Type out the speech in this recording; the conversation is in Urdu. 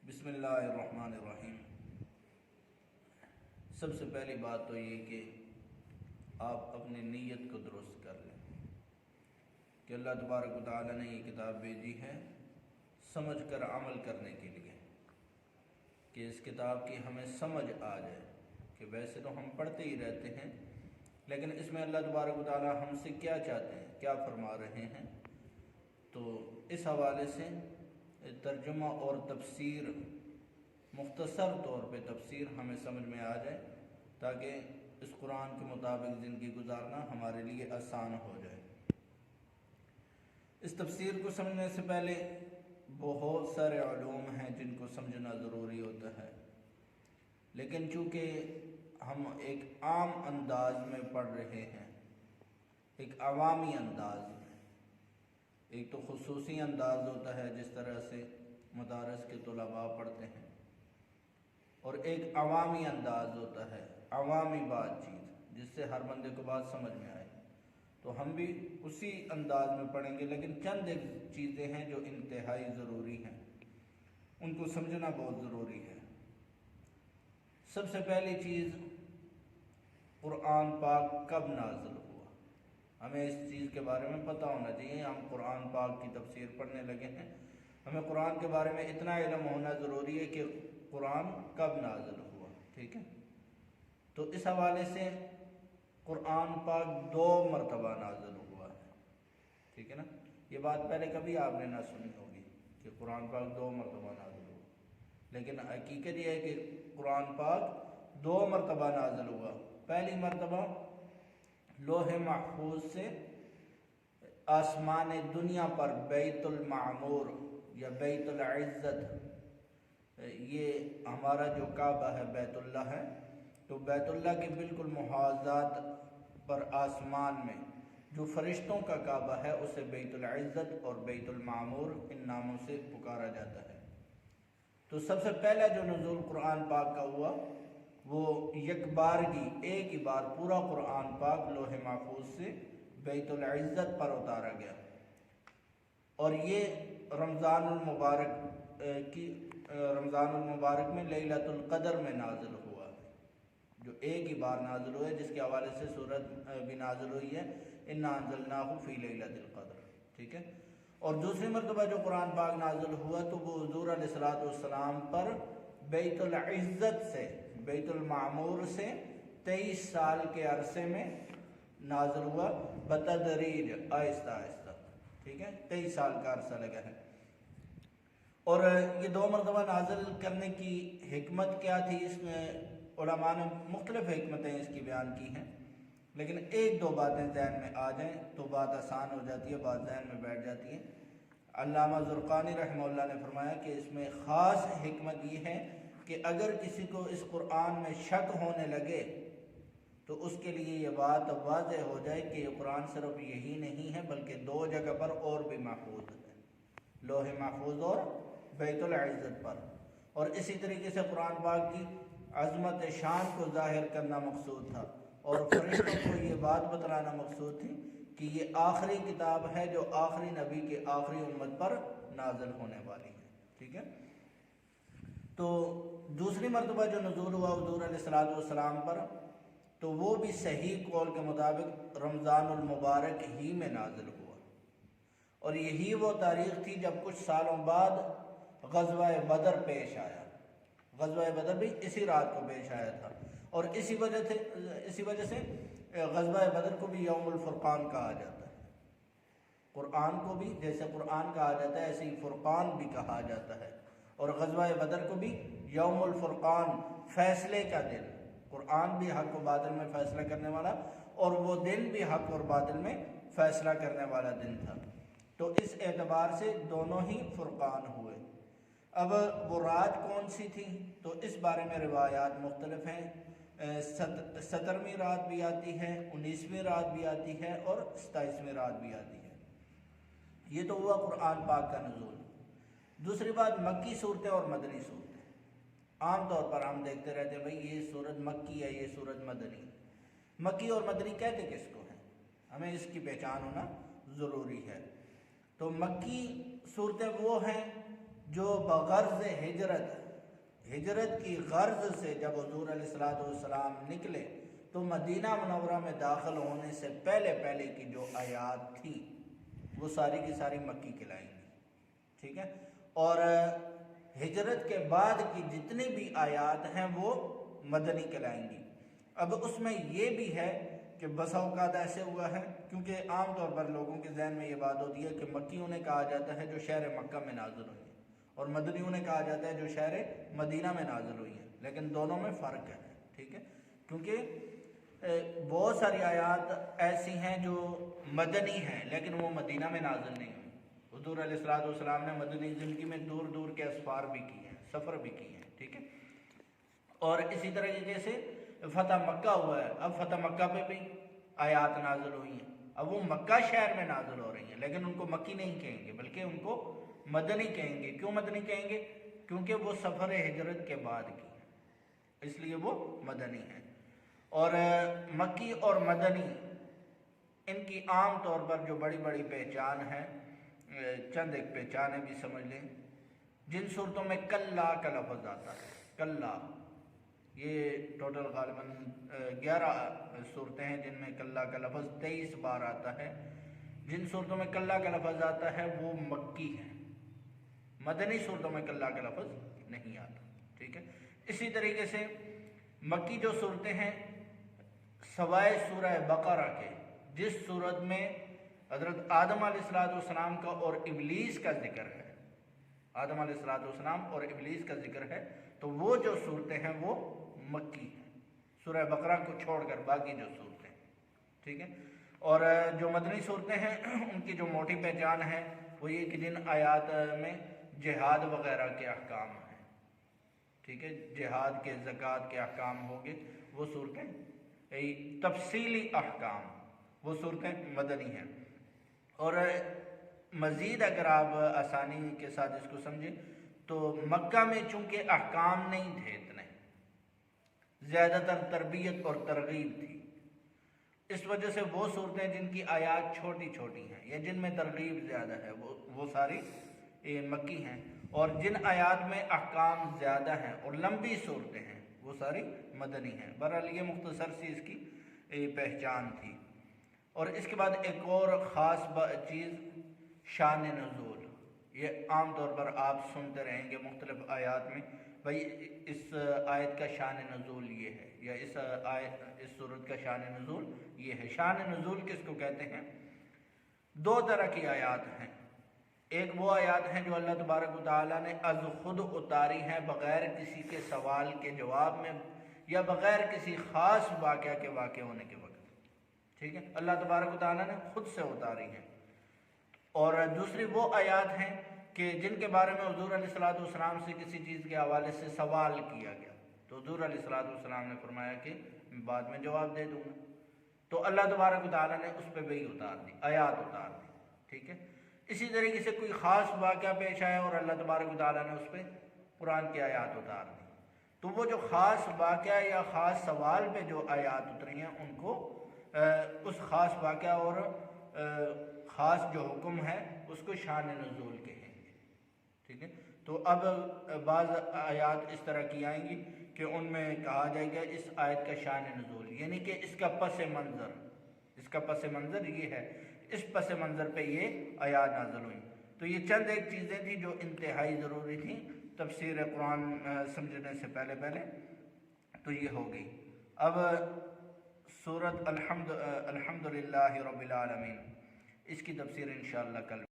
بسم اللہ الرحمن الرحیم۔ سب سے پہلی بات تو یہ کہ آپ اپنی نیت کو درست کر لیں کہ اللہ تبارک و تعالی نے یہ کتاب بھیجی ہے سمجھ کر عمل کرنے کے لیے، کہ اس کتاب کی ہمیں سمجھ آ جائے کہ ویسے تو ہم پڑھتے ہی رہتے ہیں، لیکن اس میں اللہ تبارک و تعالی ہم سے کیا چاہتے ہیں، کیا فرما رہے ہیں۔ تو اس حوالے سے ترجمہ اور تفسیر، مختصر طور پہ تفسیر ہمیں سمجھ میں آ جائے تاکہ اس قرآن کے مطابق زندگی گزارنا ہمارے لیے آسان ہو جائے۔ اس تفسیر کو سمجھنے سے پہلے بہت سارے علوم ہیں جن کو سمجھنا ضروری ہوتا ہے، لیکن چونکہ ہم ایک عام انداز میں پڑھ رہے ہیں، ایک عوامی انداز میں، ایک تو خصوصی انداز ہوتا ہے جس طرح سے مدارس کے طلباء پڑھتے ہیں، اور ایک عوامی انداز ہوتا ہے، عوامی بات چیت جس سے ہر بندے کو بات سمجھ میں آئے۔ تو ہم بھی اسی انداز میں پڑھیں گے، لیکن چند ایک چیزیں ہیں جو انتہائی ضروری ہیں، ان کو سمجھنا بہت ضروری ہے۔ سب سے پہلی چیز، قرآن پاک کب نازل ہوا، ہمیں اس چیز کے بارے میں پتہ ہونا چاہیے۔ ہم قرآن پاک کی تفسیر پڑھنے لگے ہیں، ہمیں قرآن کے بارے میں اتنا علم ہونا ضروری ہے کہ قرآن کب نازل ہوا، ٹھیک ہے۔ تو اس حوالے سے قرآن پاک 2 مرتبہ نازل ہوا ہے، ٹھیک ہے نا۔ یہ بات پہلے کبھی آپ نے نہ سنی ہوگی کہ قرآن پاک 2 مرتبہ نازل ہوا، لیکن حقیقت یہ ہے کہ قرآن پاک 2 مرتبہ نازل ہوا۔ پہلی مرتبہ لوح محفوظ سے آسمان دنیا پر بیت المعمور یا بیت العزت، یہ ہمارا جو کعبہ ہے بیت اللہ ہے، تو بیت اللہ کے بالکل محاذات پر آسمان میں جو فرشتوں کا کعبہ ہے اسے بیت العزت اور بیت المعمور ان ناموں سے پکارا جاتا ہے۔ تو سب سے پہلا جو نزول قرآن پاک کا ہوا وہ یکبارگی، ایک ہی بار پورا قرآن پاک لوح محفوظ سے بیت العزت پر اتارا گیا، اور یہ رمضان المبارک میں لیلۃ القدر میں نازل ہوا، جو ایک ہی بار نازل ہوا ہے، جس کے حوالے سے سورت بھی نازل ہوئی ہے، انا انزلناہ فی لیلۃ القدر، ٹھیک ہے۔ اور دوسری مرتبہ جو قرآن پاک نازل ہوا تو وہ حضور علیہ الصلوۃ والسلام پر بیت العزت سے، بیت المعمور سے 23 سال کے عرصے میں نازل ہوا، بتدریج، آہستہ آہستہ، ٹھیک ہے۔ 23 سال کا عرصہ لگا ہے۔ اور یہ 2 مرتبہ نازل کرنے کی حکمت کیا تھی، اس میں علماء نے مختلف حکمتیں اس کی بیان کی ہیں، لیکن 1-2 باتیں ذہن میں آ جائیں تو بات آسان ہو جاتی ہے، بات ذہن میں بیٹھ جاتی ہے۔ علامہ زرقانی رحمہ اللہ نے فرمایا کہ اس میں خاص حکمت یہ ہے کہ اگر کسی کو اس قرآن میں شک ہونے لگے تو اس کے لیے یہ بات واضح ہو جائے کہ یہ قرآن صرف یہی نہیں ہے بلکہ 2 جگہ پر اور بھی محفوظ ہے، لوح محفوظ اور بیت العزت پر۔ اور اسی طریقے سے قرآن پاک کی عظمت شان کو ظاہر کرنا مقصود تھا، اور فرشتوں کو یہ بات بتلانا مقصود تھی کہ یہ آخری کتاب ہے جو آخری نبی کے آخری امت پر نازل ہونے والی ہے، ٹھیک ہے۔ تو دوسری مرتبہ جو نزول ہوا حضور علیہ الصلوۃ والسلام پر، تو وہ بھی صحیح قول کے مطابق رمضان المبارک ہی میں نازل ہوا، اور یہی وہ تاریخ تھی جب کچھ سالوں بعد غزوہ بدر پیش آیا۔ غزوہ بدر بھی اسی رات کو پیش آیا تھا، اور اسی وجہ سے غزوہ بدر کو بھی یوم الفرقان کہا جاتا ہے۔ قرآن کو بھی جیسے قرآن کہا جاتا ہے ایسے ہی فرقان بھی کہا جاتا ہے، اور غزوہ بدر کو بھی یوم الفرقان، فیصلے کا دن، قرآن بھی حق و باطل میں فیصلہ کرنے والا، اور وہ دن بھی حق اور باطل میں فیصلہ کرنے والا دن تھا۔ تو اس اعتبار سے دونوں ہی فرقان ہوئے۔ اب وہ رات کون سی تھی تو اس بارے میں روایات مختلف ہیں۔ 17ویں رات بھی آتی ہے، 19ویں رات بھی آتی ہے، اور 27ویں رات بھی آتی ہے۔ یہ تو ہوا قرآن پاک کا نزول۔ دوسری بات، مکی صورتیں اور مدنی صورتیں۔ عام طور پر ہم دیکھتے رہتے ہیں بھئی یہ صورت مکی ہے، یہ صورت مدنی ہے۔ مکی اور مدنی کہتے کس کو ہیں، ہمیں اس کی پہچان ہونا ضروری ہے۔ تو مکی صورتیں وہ ہیں جو بغرض ہجرت کی غرض سے جب حضور علیہ الصلوۃ والسلام نکلے تو مدینہ منورہ میں داخل ہونے سے پہلے کی جو آیات تھی وہ ساری کی ساری مکی کہلائیں گی، ٹھیک ہے، اور ہجرت کے بعد کی جتنی بھی آیات ہیں وہ مدنی کہلائیں گی۔ اب اس میں یہ بھی ہے کہ بسا اوقات ایسے ہوا ہے، کیونکہ عام طور پر لوگوں کے ذہن میں یہ بات ہوتی ہے کہ مکی انہیں کہا جاتا ہے جو شہر مکہ میں نازل ہوئی ہیں، اور مدنی انہیں کہا جاتا ہے جو شہر مدینہ میں نازل ہوئی ہیں، لیکن دونوں میں فرق ہے، ٹھیک ہے، کیونکہ بہت ساری آیات ایسی ہیں جو مدنی ہیں لیکن وہ مدینہ میں نازل نہیں ہوئی۔ حضور علیہ الصلوۃ والسلام نے مدنی زندگی میں دور دور کے اسفار بھی کیے ہیں، سفر بھی کیے ہیں، ٹھیک ہے، اور اسی طریقے سے فتح مکہ ہوا ہے، اب فتح مکہ پہ بھی آیات نازل ہوئی ہیں، اب وہ مکہ شہر میں نازل ہو رہی ہیں لیکن ان کو مکی نہیں کہیں گے بلکہ ان کو مدنی کہیں گے۔ کیوں مدنی کہیں گے؟ کیونکہ وہ سفر ہجرت کے بعد کی ہے، اس لیے وہ مدنی ہیں۔ اور مکی اور مدنی ان کی عام طور پر جو بڑی بڑی پہچان ہے، چند ایک پہچانیں بھی سمجھ لیں۔ جن صورتوں میں کلا کا لفظ آتا ہے، کلا، یہ ٹوٹل غالباً 11 صورتیں ہیں جن میں کلا کا لفظ 23 بار آتا ہے۔ جن صورتوں میں کلا کا لفظ آتا ہے وہ مکی ہیں، مدنی صورتوں میں کلا کا لفظ نہیں آتا، ٹھیک ہے۔ اسی طریقے سے مکی جو صورتیں ہیں سوائے سورہ بقرہ کے، جس صورت میں حضرت آدم علیہ السلام کا اور ابلیس کا ذکر ہے، آدم علیہ السلام اور ابلیس کا ذکر ہے، تو وہ جو صورتیں ہیں وہ مکی ہیں، سورہ بقرہ کو چھوڑ کر باقی جو صورتیں، ٹھیک ہے۔ اور جو مدنی صورتیں ہیں ان کی جو موٹی پہچان ہے وہ یہ کہ جن آیات میں جہاد وغیرہ کے احکام ہیں، ٹھیک ہے، جہاد کے، زکوٰۃ کے احکام ہوں گے، وہ صورتیں تفصیلی احکام، وہ صورتیں مدنی ہیں۔ اور مزید اگر آپ آسانی کے ساتھ اس کو سمجھیں تو مکہ میں چونکہ احکام نہیں تھے اتنے، زیادہ تر تربیت اور ترغیب تھی، اس وجہ سے وہ صورتیں جن کی آیات چھوٹی چھوٹی ہیں یا جن میں ترغیب زیادہ ہے وہ ساری مکی ہیں، اور جن آیات میں احکام زیادہ ہیں اور لمبی صورتیں ہیں وہ ساری مدنی ہیں۔ بہرحال یہ مختصر سی اس کی پہچان تھی۔ اور اس کے بعد ایک اور خاص چیز شان نزول، یہ عام طور پر آپ سنتے رہیں گے مختلف آیات میں، بھائی اس آیت کا شان نزول یہ ہے یا اس صورت کا شان نزول یہ ہے۔ شان نزول کس کو کہتے ہیں؟ دو طرح کی آیات ہیں، ایک وہ آیات ہیں جو اللہ تبارک و تعالیٰ نے از خود اتاری ہیں بغیر کسی کے سوال کے جواب میں یا بغیر کسی خاص واقعہ کے واقع ہونے کے وقت، ٹھیک ہے، اللہ تبارک و تعالیٰ نے خود سے اتاری ہیں۔ اور دوسری وہ آیات ہیں کہ جن کے بارے میں حضور علیہ الصلوۃ والسلام سے کسی چیز کے حوالے سے سوال کیا گیا تو حضور علیہ الصلوۃ والسلام نے فرمایا کہ بعد میں جواب دے دوں گا، تو اللہ تبارک و تعالیٰ نے اس پہ وہی اتار دی، آیات اتار دی، ٹھیک ہے۔ اسی طریقے سے کوئی خاص واقعہ پیش آیا اور اللہ تبارک و تعالیٰ نے اس پہ قرآن کی آیات اتار دی، تو وہ جو خاص واقعہ یا خاص سوال پہ جو آیات اتری ہیں ان کو اس خاص واقعہ اور خاص جو حکم ہے اس کو شان نزول کہیں گے، ٹھیک ہے۔ تو اب بعض آیات اس طرح کی آئیں گی کہ ان میں کہا جائے گا اس آیت کا شان نزول، یعنی کہ اس کا پس منظر یہ ہے، اس پس منظر پہ یہ آیات نازل ہوئی۔ تو یہ چند ایک چیزیں تھیں جو انتہائی ضروری تھیں تفسیر قرآن سمجھنے سے پہلے تو یہ ہو گئی۔ اب سورۃ الحمدللہ رب العالمین، اس کی تفسیر انشاءاللہ کل